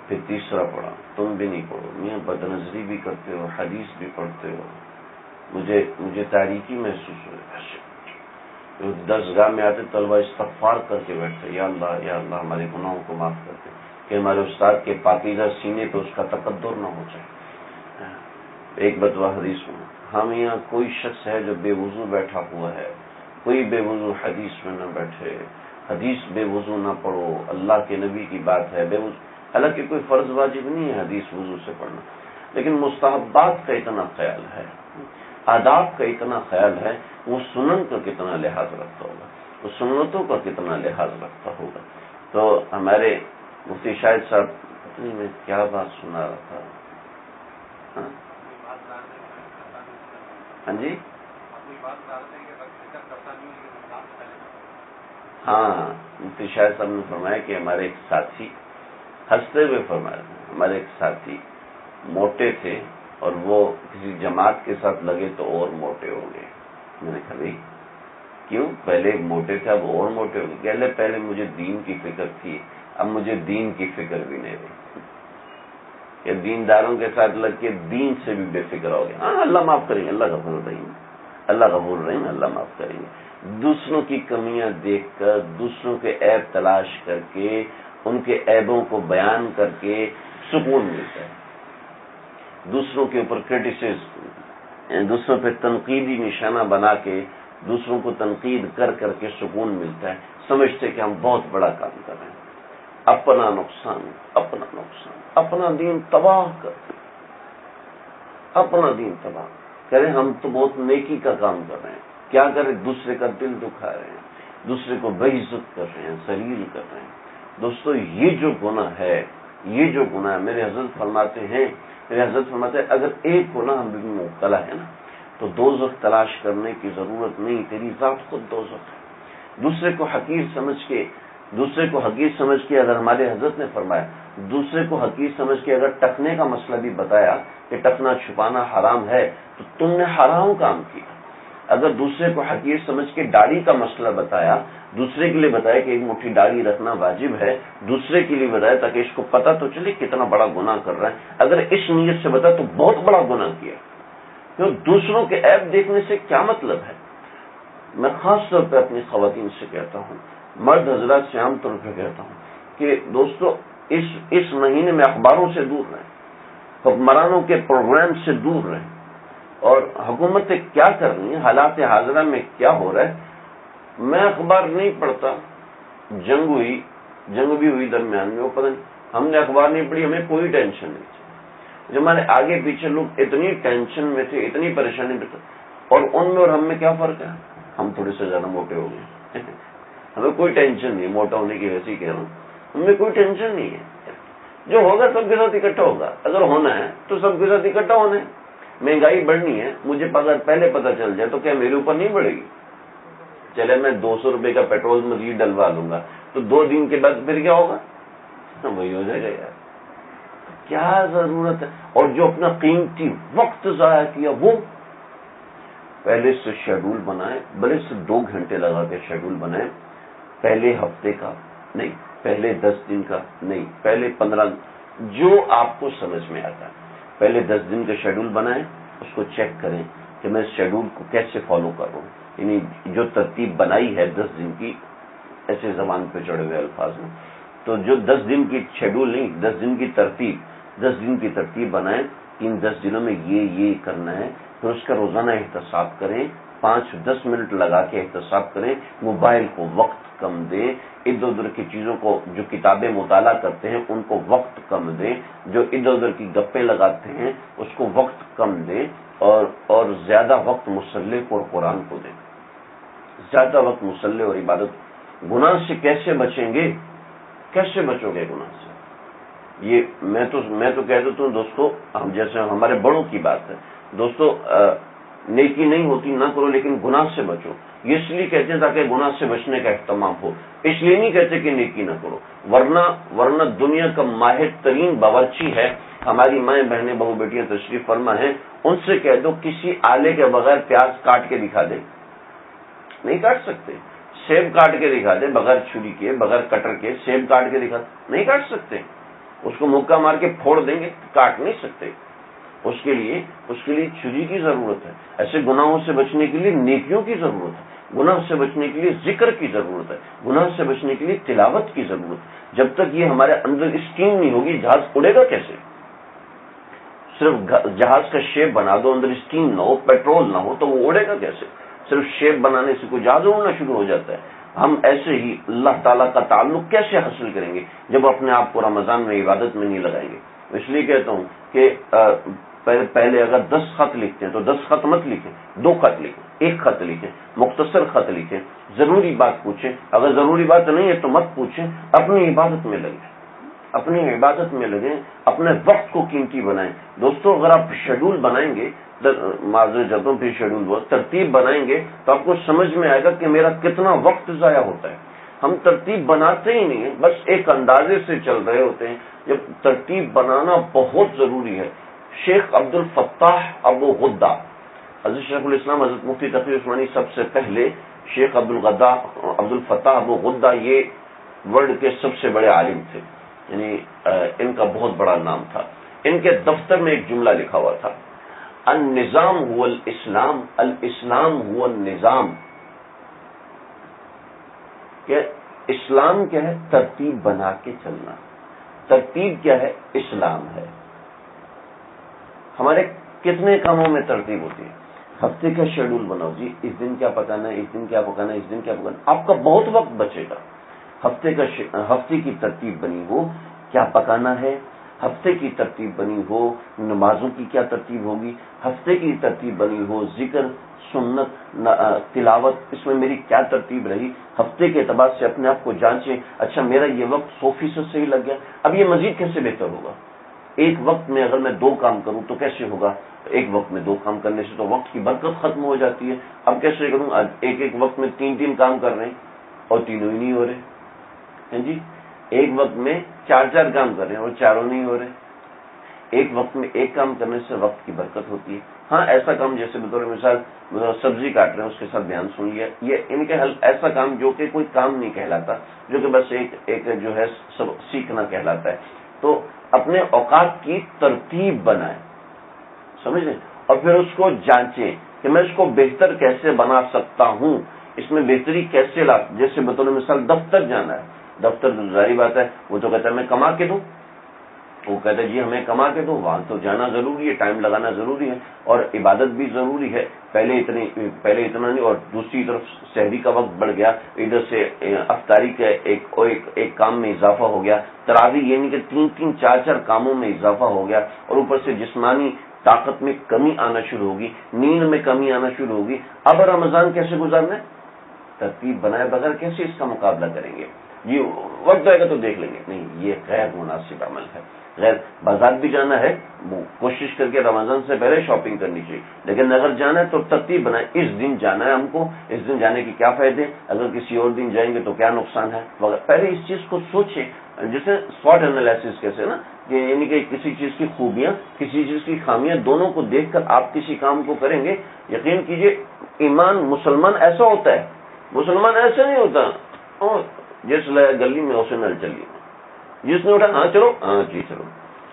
پھر تیسرا پڑھا، تم بھی نہیں پڑھو. میاں بدنظری بھی کرتے ہو، حدیث بھی پڑھتے ہو. مجھے تاریکی محسوس ہوئی. درسگاہ میں آتے طلبہ استغفار کر کے بیٹھتے، یا اللہ ہمارے گناہوں کو معاف کرتے، کہ ہمارے استاد کے پاکیزہ سینے پہ اس کا تقدر نہ ہو جائے. ایک بدوا حدیث میں ہم یہاں کوئی شخص ہے جو بے وضو بیٹھا ہوا ہے، کوئی بے وضو حدیث میں نہ بیٹھے. حدیث بے وضو نہ پڑھو، اللہ کے نبی کی بات ہے. بے وضو حالانکہ کوئی فرض واجب نہیں ہے حدیث وضو سے پڑھنا، لیکن مستحبات کا اتنا خیال ہے، آداب کا اتنا خیال ہے. وہ سنن کا کتنا لحاظ رکھتا ہوگا، وہ سنتوں کا کتنا لحاظ رکھتا ہوگا. تو ہمارے مفتی شاہد صاحب، پتہ نہیں میں کیا بات سنا رہا تھا. ہاں جی، ہاں مفتی شاہد صاحب نے فرمایا کہ ہمارے ایک ساتھی، ہنستے ہوئے فرمایا، ہمارے ایک ساتھی موٹے تھے اور وہ کسی جماعت کے ساتھ لگے تو اور موٹے ہو گئے. میں نے کہا بھائی کیوں؟ پہلے موٹے تھے اب اور موٹے ہو گئے. کہلے پہلے مجھے دین کی فکر تھی، اب مجھے دین کی فکر بھی نہیں رہی. کہ دینداروں کے ساتھ لگ کے دین سے بھی بے فکر ہو گیا. ہاں اللہ معاف کریں گے، اللہ غفور رحیم، اللہ غفور رحیم، اللہ معاف کریں گے. دوسروں کی کمیاں دیکھ کر، دوسروں کے عیب تلاش کر کے، ان کے عیبوں کو بیان کر کے سکون ملتا ہے. دوسروں کے اوپر کرٹیسزم، دوسروں پہ تنقیدی نشانہ بنا کے دوسروں کو تنقید کر کر کے سکون ملتا ہے. سمجھتے کہ ہم بہت بڑا کام کر رہے ہیں. اپنا نقصان، اپنا دین تباہ کر، اپنا دین تباہ کریں. ہم تو بہت نیکی کا کام کر رہے ہیں، کیا کریں؟ دوسرے کا دل دکھا رہے ہیں، دوسرے کو بے عزت کر رہے ہیں، ذلیل کر رہے ہیں. دوستو یہ جو گناہ ہے، میرے حضرت فرماتے ہیں اگر ایک گناہ ہم بھی مبتلا ہے نا تو دوزخ تلاش کرنے کی ضرورت نہیں، تیری ذات خود دوزخ ہے. دوسرے کو حقیر سمجھ کے اگر ہمارے حضرت نے فرمایا، دوسرے کو حقیر سمجھ کے اگر ٹکنے کا مسئلہ بھی بتایا کہ ٹکنا چھپانا حرام ہے تو تم نے حرام کام کیا. اگر دوسرے کو حقیر سمجھ کے داڑھی کا مسئلہ بتایا، دوسرے کے لیے بتایا کہ ایک مٹھی داڑھی رکھنا واجب ہے، دوسرے کے لیے بتایا تاکہ اس کو پتہ تو چلے کتنا بڑا گناہ کر رہا ہے، اگر اس نیت سے بتا تو بہت بڑا گناہ کیا. کیوں؟ دوسروں کے عیب دیکھنے سے کیا مطلب ہے؟ میں خاص طور پہ اپنی خواتین سے کہتا ہوں، مرد حضرات سے عام طور پہ کہتا ہوں کہ دوستو اس مہینے میں اخباروں سے دور رہیں، حکمرانوں کے پروگرام سے دور رہیں، اور حکومتیں کیا کر رہی ہیں، حالات حاضرہ میں کیا ہو رہا ہے. میں اخبار نہیں پڑھتا، جنگ بھی ہوئی درمیان میں، وہ پتہ نہیں، ہم نے اخبار نہیں پڑھی، ہمیں کوئی ٹینشن نہیں تھی. جو ہمارے آگے پیچھے لوگ اتنی ٹینشن میں تھے، اتنی پریشانی میں تھے، اور ان میں اور ہم میں کیا فرق ہے؟ ہم تھوڑے سے زیادہ موٹے ہو گئے. ہمیں کوئی ٹینشن نہیں، موٹا ہونے کی ویسے ہی کہہ رہا ہوں، ہمیں کوئی ٹینشن نہیں ہے. جو ہوگا سب کے ساتھ اکٹھا ہوگا. اگر ہونا ہے تو سب کے ساتھ اکٹھا ہونا ہے. مہنگائی بڑھنی ہے, مجھے پہلے پتہ چل جائے تو کیا میرے اوپر نہیں بڑھے گی؟ چلے میں 200 روپے کا پیٹرول مزید ڈلوا لوں گا تو 2 دن کے بعد پھر کیا ہوگا؟ وہی ہو جائے گا. یار کیا ضرورت ہے؟ اور جو اپنا قیمتی وقت ضائع کیا وہ پہلے سے شیڈول بنائے, بڑے سے 2 گھنٹے لگا کے شیڈول بنائے. پہلے ہفتے کا نہیں, پہلے 10 دن کا نہیں, پہلے 15, جو آپ کو سمجھ میں آتا ہے. پہلے 10 دن کا شیڈول بنائیں, اس کو چیک کریں کہ میں اس شیڈول کو کیسے فالو کر رہا ہوں. یعنی جو ترتیب بنائی ہے 10 دن کی, ایسے زبان پہ چڑھے ہوئے الفاظ میں, تو جو 10 دن کی شیڈول نہیں, 10 دن کی ترتیب, 10 دن کی ترتیب بنائیں. ان 10 دنوں میں یہ کرنا ہے. پھر اس کا روزانہ احتساب کریں, 5-10 منٹ لگا کے احتساب کریں. موبائل کو وقت کم دیں, ادھر ادھر کی چیزوں کو, جو کتابیں مطالعہ کرتے ہیں ان کو وقت کم دیں, جو ادھر ادھر کی گپیں لگاتے ہیں اس کو وقت کم دیں, اور زیادہ وقت مصلی اور قرآن کو دیں. زیادہ وقت مصلی اور عبادت. گناہ سے کیسے بچیں گے؟ کیسے بچو گے گناہ سے؟ یہ میں تو کہہ دیتا ہوں دوستو, ہم جیسے ہمارے بڑوں کی بات ہے دوستو, نیکی نہیں ہوتی نہ کرو, لیکن گناہ سے بچو. یہ اس لیے کہتے ہیں تاکہ گناہ سے بچنے کا اہتمام ہو, اس لیے نہیں کہتے کہ نیکی نہ کرو. ورنہ دنیا کا ماہر ترین باورچی ہے, ہماری مائیں بہنیں بہو بیٹیاں تشریف فرما ہیں, ان سے کہہ دو کسی آلے کے بغیر پیاز کاٹ کے دکھا دیں. نہیں کاٹ سکتے. سیب کاٹ کے دکھا دیں, بغیر چھری کے, بغیر کٹر کے سیب کاٹ کے دکھا, نہیں کاٹ سکتے. اس کو مکہ مار کے پھوڑ دیں گے, کاٹ نہیں سکتے. اس کے لیے چھری کی ضرورت ہے. ایسے گناہوں سے بچنے کے لیے نیکیوں کی ضرورت ہے. گناہ سے بچنے کے لیے ذکر کی ضرورت ہے. گناہ سے بچنے کے لیے تلاوت کی ضرورت ہے. جب تک یہ ہمارے اندر اسٹیم نہیں ہوگی, جہاز اڑے گا کیسے؟ صرف جہاز کا شیپ بنا دو, اندر اسٹیم نہ ہو, پیٹرول نہ ہو, تو وہ اڑے گا کیسے؟ صرف شیپ بنانے سے کوئی جہاز اڑنا شروع ہو جاتا ہے. ہم ایسے ہی اللہ تعالیٰ کا تعلق کیسے حاصل کریں گے جب اپنے آپ کو رمضان میں عبادت میں نہیں لگائیں گے؟ اس لیے کہتا ہوں کہ پہلے اگر 10 خط لکھتے ہیں تو 10 خط مت لکھیں, 2 خط لکھیں, 1 خط لکھیں, مختصر خط لکھیں, ضروری بات پوچھیں. اگر ضروری بات نہیں ہے تو مت پوچھیں. اپنی عبادت میں لگیں, اپنی عبادت میں لگیں, اپنے وقت کو قیمتی بنائیں. دوستو اگر آپ شیڈول بنائیں گے, معذرت چاہتا ہوں, پھر شیڈول ترتیب بنائیں گے تو آپ کو سمجھ میں آئے گا کہ میرا کتنا وقت ضائع ہوتا ہے. ہم ترتیب بناتے ہی نہیں ہیں, بس ایک اندازے سے چل رہے ہوتے ہیں. جب ترتیب بنانا بہت ضروری ہے. شیخ عبد الفتاح ابو غدہ, حضرت شیخ الاسلام حضرت مفتی تقی عثمانی سب سے پہلے شیخ عبد الفتاح ابو غدہ, یہ ورلڈ کے سب سے بڑے عالم تھے. یعنی ان کا بہت بڑا نام تھا. ان کے دفتر میں ایک جملہ لکھا ہوا تھا, النظام هو الاسلام, الاسلام هو النظام. کہ اسلام کیا ہے؟ ترتیب بنا کے چلنا. ترتیب کیا ہے؟ اسلام ہے. ہمارے کتنے کاموں میں ترتیب ہوتی ہے؟ ہفتے کا شیڈول بناؤ جی, اس دن کیا پکانا ہے, اس دن کیا پکانا ہے, اس دن کیا پکانا ہے. آپ کا بہت وقت بچے گا. ہفتے کی ترتیب بنی ہو, کیا پکانا ہے. ہفتے کی ترتیب بنی ہو, نمازوں کی کیا ترتیب ہوگی. ہفتے کی ترتیب بنی ہو, ذکر, سنت, تلاوت, اس میں میری کیا ترتیب رہی. ہفتے کے اعتبار سے اپنے آپ کو جانچیں, اچھا میرا یہ وقت 100% صحیح لگ گیا, اب یہ مزید کیسے بہتر ہوگا. ایک وقت میں اگر میں 2 کام کروں تو کیسے ہوگا. ایک وقت میں 2 کام کرنے سے تو وقت کی برکت ختم ہو جاتی ہے. اب کیسے کروں, ایک وقت میں 3 کام کر رہے ہیں اور تینوں ہی نہیں ہو رہے ہیں جی. ایک وقت میں 4 کام کر رہے ہیں اور چاروں نہیں ہو رہے. ایک وقت میں 1 کام کرنے سے وقت کی برکت ہوتی ہے. ہاں ایسا کام جیسے بطور مثال سبزی کاٹ رہے ہیں, اس کے ساتھ بیان سن لیا, یہ ان کے حل ایسا کام جو کہ کوئی کام نہیں کہلاتا, جو کہ بس ایک جو ہے سب سیکھنا کہلاتا ہے. تو اپنے اوقات کی ترتیب بنائیں, سمجھیں, اور پھر اس کو جانچیں کہ میں اس کو بہتر کیسے بنا سکتا ہوں, اس میں بہتری کیسے لا. جیسے بطور مثال دفتر جانا ہے, دفتر ظاہری بات ہے, وہ تو کہتا ہے میں کما کے دوں, وہ کہتا ہے جی ہمیں کما کے دو. وہاں تو جانا ضروری ہے, ٹائم لگانا ضروری ہے, اور عبادت بھی ضروری ہے. پہلے اتنا نہیں, اور دوسری طرف سحری کا وقت بڑھ گیا, ادھر سے افطاری کے ایک کام میں اضافہ ہو گیا, تراویح یعنی کہ 3 4 کاموں میں اضافہ ہو گیا, اور اوپر سے جسمانی طاقت میں کمی آنا شروع ہوگی, نیند میں کمی آنا شروع ہوگی. اب رمضان کیسے گزارنا ہے؟ ترتیب بنائے بغیر کیسے اس کا مقابلہ کریں گے. جی وقت آئے گا تو دیکھ لیں گے. نہیں، یہ غیر مناسب عمل ہے. غیر بازار بھی جانا ہے، کوشش کر کے رمضان سے پہلے شاپنگ کرنی چاہیے، لیکن اگر جانا ہے تو ترتیب بنائیں. اس دن جانا ہے ہم کو، اس دن جانے کے کیا فائدے، اگر کسی اور دن جائیں گے تو کیا نقصان ہے. پہلے اس چیز کو سوچیں. جیسے SWOT انالیسس کیسے نا، کہ یعنی کہ کسی چیز کی خوبیاں کسی چیز کی خامیاں دونوں کو دیکھ کر آپ کسی کام کو کریں گے. یقین کیجئے ایمان مسلمان ایسا ہوتا ہے، مسلمان ایسا نہیں ہوتا جس گلی میں اسے نل چلی، جس نے اٹھا ہاں چلو، ہاں جی چلو،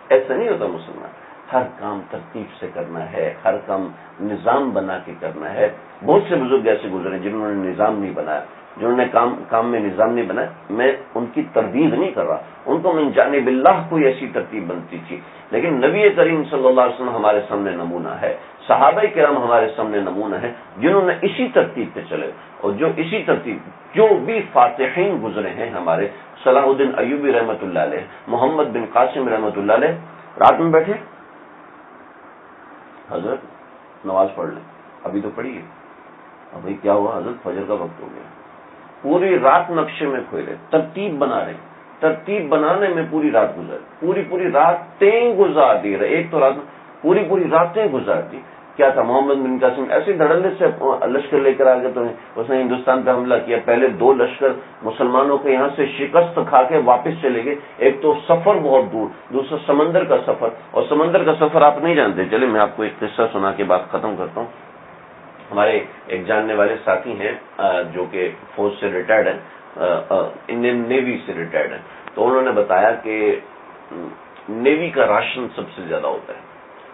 ایسا نہیں ہوتا مسلمان. ہر کام ترتیب سے کرنا ہے، ہر کام نظام بنا کے کرنا ہے. بہت سے بزرگ ایسے گزرے جنہوں نے نظام نہیں بنایا، جنہوں نے کام میں نظام نہیں بنایا. میں ان کی تردید نہیں کر رہا، ان کو من جانب اللہ کوئی ایسی ترتیب بنتی تھی، لیکن نبی کریم صلی اللہ علیہ وسلم ہمارے سامنے نمونہ ہے، صحابہ کرام ہمارے سامنے نمونہ ہے جنہوں نے اسی ترتیب پہ چلے. اور جو اسی ترتیب جو بھی فاتحین گزرے ہیں ہمارے، صلاح الدین ایوبی رحمۃ اللہ علیہ، محمد بن قاسم رحمۃ اللہ علیہ، رات میں بیٹھے حضرت نماز پڑھ لیں، ابھی تو پڑھی ہے. ابھی کیا ہوا حضرت فجر کا وقت ہو گیا. پوری رات نقشے میں کھوئے رہے، ترتیب بنا رہے، ترتیب بنانے میں پوری رات گزار، پوری راتیں گزار دی رہے. ایک تو رات پوری راتیں گزار دی. کیا تھا، محمد بن قاسم ایسے دھڑلے سے لشکر لے کر آ گئے، تو اس نے ہندوستان پہ حملہ کیا. پہلے 2 لشکر مسلمانوں کے یہاں سے شکست کھا کے واپس چلے گئے. ایک تو سفر بہت دور، دوسرا سمندر کا سفر. اور سمندر کا سفر آپ نہیں جانتے. چلے میں آپ کو ایک قصہ سنا کے بات ختم کرتا ہوں. ہمارے ایک جاننے والے ساتھی ہیں جو کہ فوج سے ریٹائرڈ ہیں، انڈین نیوی سے ریٹائرڈ ہیں. تو انہوں نے بتایا کہ نیوی کا راشن سب سے زیادہ ہوتا ہے،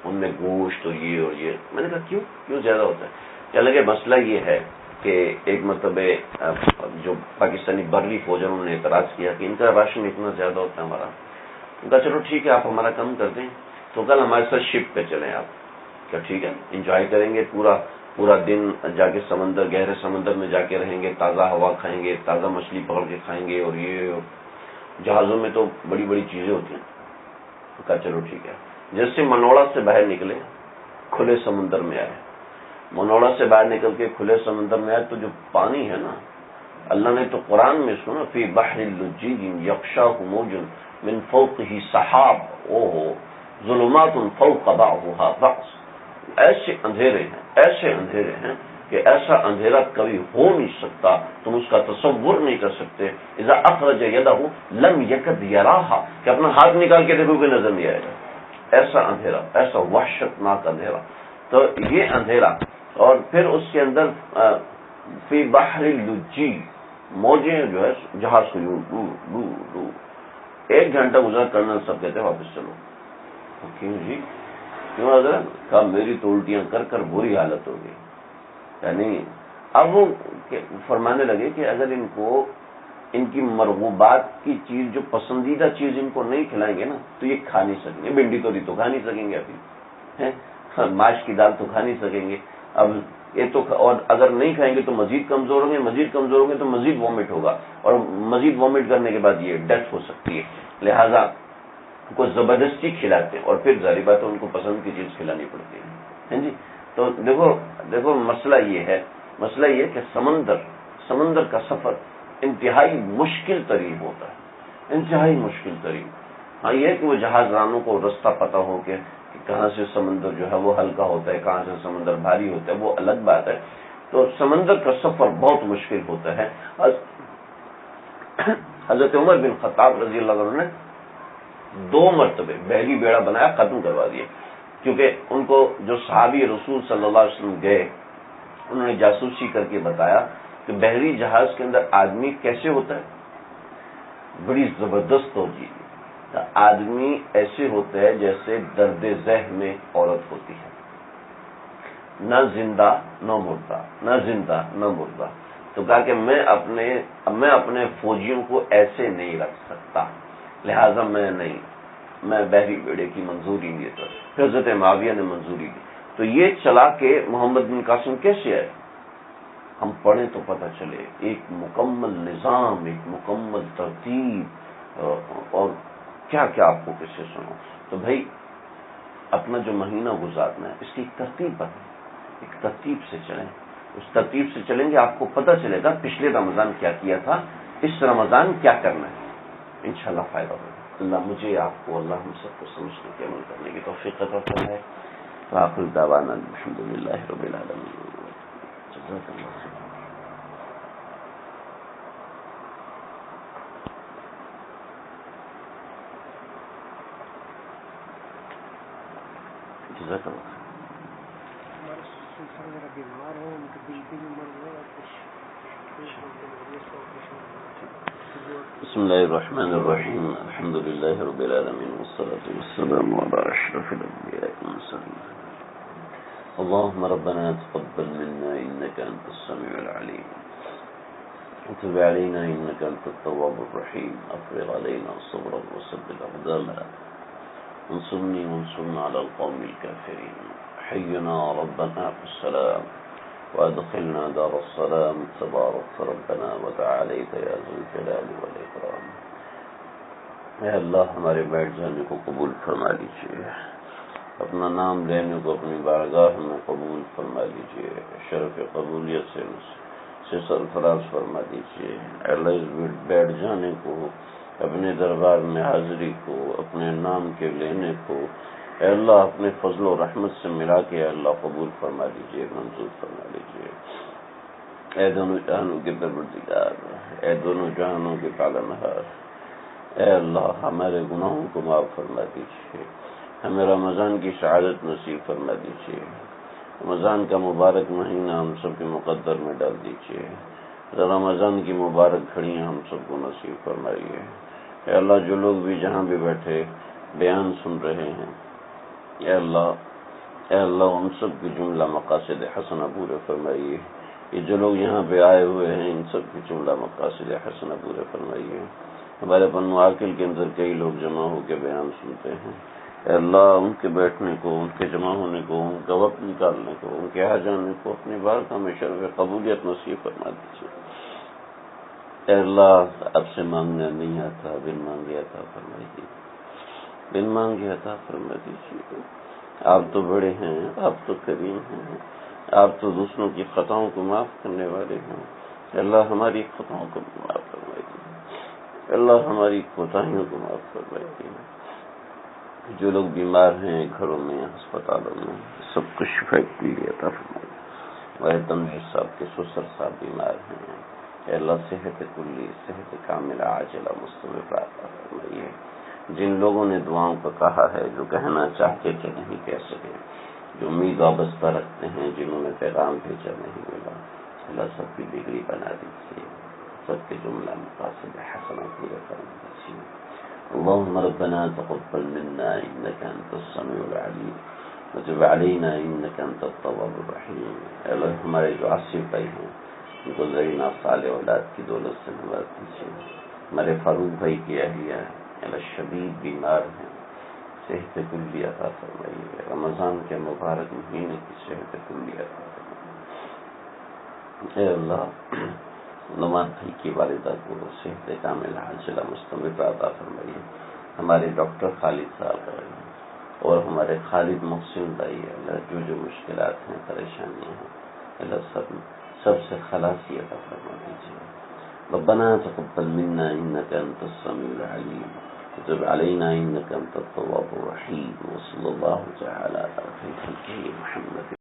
ان میں گوشت اور یہ. میں نے کہا کیوں زیادہ ہوتا ہے؟ کیا لگے مسئلہ یہ ہے کہ ایک مرتبہ جو پاکستانی برلی فوج ہے انہوں نے اعتراض کیا کہ ان کا راشن اتنا زیادہ ہوتا ہے ہمارا. ان کا چلو ٹھیک ہے، آپ ہمارا کم کر دیں، تو کل ہمارے ساتھ شپ پہ چلیں آپ. کیا ٹھیک ہے، انجوائے کریں گے، پورا دن جا کے گہرے سمندر میں جا کے رہیں گے، تازہ ہوا کھائیں گے، تازہ مچھلی پکڑ کے کھائیں گے. اور یہ جہازوں میں تو بڑی بڑی چیزیں ہوتی ہیں. کہا چلو ٹھیک ہے. جیسے منوڑا سے باہر نکلے، کھلے سمندر میں آئے. منوڑا سے باہر نکل کے کھلے سمندر میں آئے تو جو پانی ہے نا، اللہ نے تو قرآن میں سنا فی بحر لجیج یغشاہ موج من فوقہ سحاب، ظلمات فوق بعضها بعض. ایسے اندھیرے ہیں کہ ایسا اندھیرا کبھی ہو نہیں سکتا، تم اس کا تصور نہیں کر سکتے. اذا اخرج یدہ لم یکد یراہا، کہ اپنا ہاتھ نکال کے دیکھو کہ نظر نہیں آئے گا. ایسا اندھیرا، ایسا وحشتناک اندھیرا. تو یہ اندھیرا، اور پھر اس کے اندر فی بحر لجی، موجیں جو ہے جہاز کو یوں 1 گھنٹہ گزار کرنا، سب کہتے ہیں واپس چلو. کیوں جی، کیوں حضرت؟ کہا میری تو الٹیاں کر کر بری حالت ہو گئی. یعنی اب وہ فرمانے لگے کہ اگر ان کو ان کی مرغوبات کی چیز، جو پسندیدہ چیز ان کو نہیں کھلائیں گے نا تو یہ کھا نہیں سکیں گے. بھنڈی توری تو کھا نہیں سکیں گے ابھی، ماش کی دال تو کھا نہیں سکیں گے. اب یہ تو، اور اگر نہیں کھائیں گے تو مزید کمزور ہوں گے تو مزید وامٹ ہوگا، اور مزید وامٹ کرنے کے بعد یہ ڈیتھ ہو سکتی ہے. لہذا کو زبردستی کھلاتے ہیں، اور پھر ظاہر بات ہے ان کو پسند کی چیز کھلانی پڑتی ہے جی. تو دیکھو مسئلہ یہ ہے کہ سمندر کا سفر انتہائی مشکل ترین ہوتا ہے، انتہائی مشکل ترین. ہاں یہ ہے کہ وہ جہاز رانوں کو رستہ پتہ ہو کہ کہاں سے سمندر جو ہے وہ ہلکا ہوتا ہے، کہاں سے سمندر بھاری ہوتا ہے، وہ الگ بات ہے. تو سمندر کا سفر بہت مشکل ہوتا ہے. حضرت عمر بن خطاب رضی اللہ عنہ نے 2 مرتبہ بحری بیڑا بنایا، ختم کروا دیا. کیونکہ ان کو جو صحابی رسول صلی اللہ علیہ وسلم گئے، انہوں نے جاسوسی کر کے بتایا کہ بحری جہاز کے اندر آدمی کیسے ہوتا ہے. بڑی زبردست توجہ. آدمی ایسے ہوتا ہے جیسے درد ذہن میں عورت ہوتی ہے، نہ زندہ نہ مردہ. تو کہا کہ میں اپنے فوجیوں کو ایسے نہیں رکھ سکتا، لہذا میں بحری بیڑے کی منظوری نہیں دیتا. پھر حضرت معاویہ نے منظوری دی. تو یہ چلا کہ محمد بن قاسم کیسے آئے، ہم پڑھیں تو پتہ چلے. ایک مکمل نظام، ایک مکمل ترتیب، اور کیا آپ کو کیسے سنو. تو بھائی اپنا جو مہینہ گزارنا ہے اس کی ایک ترتیب بنائیں، ایک ترتیب سے چلیں. اس ترتیب سے چلیں گے آپ کو پتہ چلے گا. پچھلے رمضان کیا تھا اس رمضان کیا کرنا ہے، انشاءاللہ فائدہ ہوگا۔ اللہ مجھے، آپ کو، اللہ ہم سب کو سمجھنے کے عمل کرنے کی توفیق عطا فرمائے۔ وآخر دعوانا الحمدللہ رب العالمین۔ جزاک اللہ خیر۔ جزاک اللہ خیر۔ بسم اللہ الرحمن الرحیم، الحمد للہ رب العالمین والصلاة والسلام علی اشرف الانبیاء والمرسلین۔ اللهم ربنا تقبل منا انك انت السميع العليم وتب علينا انك انت التواب الرحيم، افرغ علينا صبرا وثبت اقدامنا وانصرني وانصرنا على القوم الكافرين، حينا ربنا بالسلام وادخلنا دار السلام، تبارك ربنا وتعاليت يا ذو الجلال والاکرام۔ اے اللہ ہمارے بیٹھ جانے کو قبول فرما لیجیے، اپنا نام لینے کو اپنی بارگاہ میں قبول فرما لیجیے، شرف قبولیت سے سرفراز فرما دیجیے۔ اے اللہ اس بیٹھ جانے کو، اپنے دربار میں حاضری کو، اپنے نام کے لینے کو اے اللہ اپنے فضل و رحمت سے ملا کے اے اللہ قبول فرما لیجیے، منظور فرما لیجیے۔ اے دونوں جہانوں کے پروردگار، اے دونوں جہانوں کے پالنہار، اے اللہ ہمارے گناہوں کو معاف فرما دیجیے، ہمیں رمضان کی سعادت نصیب فرما دیجیے، رمضان کا مبارک مہینہ ہم سب کے مقدر میں ڈال دیجیے، رمضان کی مبارک گھڑیاں ہم سب کو نصیب فرمائیے۔ اے اللہ جو لوگ بھی جہاں بھی بیٹھے بیان سن رہے ہیں، اے اللہ ان سب کی جملہ مقاصد حسنہ پورے فرمائیے۔ یہ جو لوگ یہاں پہ آئے ہوئے ہیں ان سب کی جملہ مقاصد حسنہ پورے فرمائیے۔ ہمارے اپن معاقل کے اندر کئی لوگ جمع ہو کے بیان سنتے ہیں، اے اللہ ان کے بیٹھنے کو، ان کے جمع ہونے کو، ان کا وقت نکالنے کو، ان کے آ جانے کو اپنی بارگاہ میں شرف قبولیت نصیب فرما دیجیے۔ اے اللہ آپ سے مانگنا نہیں آتا، بن مانگے عطا فرمائیے، بن مانگے عطا فرما دیجیے۔ آپ تو بڑے ہیں، آپ تو کریم ہیں، آپ تو دوسروں کی خطاؤں کو معاف کرنے والے ہیں۔ اللہ ہماری خطاؤں کو معاف فرمائیے، اللہ ہماری کوتاہیوں کو معاف فرمائیے۔ جو لوگ بیمار ہیں گھروں میں، ہسپتالوں میں، سب کو شفا کلی عطا فرمائیے۔ وہ تنویر صاحب کے سسر صاحب بیمار ہیں، اے اللہ صحت کلی، صحت کاملہ عاجلہ مستمرہ عطا فرمائیے۔ جن لوگوں نے دعاؤں کو کہا ہے، جو کہنا چاہتے تھے نہیں کہہ سکے، جو امید وابستہ رکھتے ہیں، جنہوں نے پیغام بھیجا نہیں ملا، اللہ سب کی بگڑی بنا دیجیے، سب کے جملہ مقاصد حسنہ پورے فرما دیجیے۔ اللهم ربنا تقبل منا انك انت السميع العليم وتب علينا انك انت التواب الرحيم۔ اے اللہ ہمارے جو عاصف بھائی ہیں ان کو زرینہ صالح اولاد کی دولت سے نواز دیجیے۔ ہمارے فاروق بھائی کی اہلیہ اللہ شدید بیمار ہیں، صحت کلی عطا فرمائیے، رمضان کے مبارک مہینے کی صحت کلی عطا فرمائیے۔ اے اللہ نعمان بھائی کی والدہ کو صحت کاملہ عاجلہ مستمرہ عطا فرمائیے۔ ہمارے ڈاکٹر خالد صاحب ہیں اور ہمارے خالد محسن بھائی، اللہ جو مشکلات ہیں، پریشانیاں ہیں، اللہ سب سے خلاصی عطا فرما دیجیے۔ ربنا تقبل منا انك انت السميع العليم وتب علينا انك انت التواب الرحيم، وصلى الله تعالى على خير خلقه محمد۔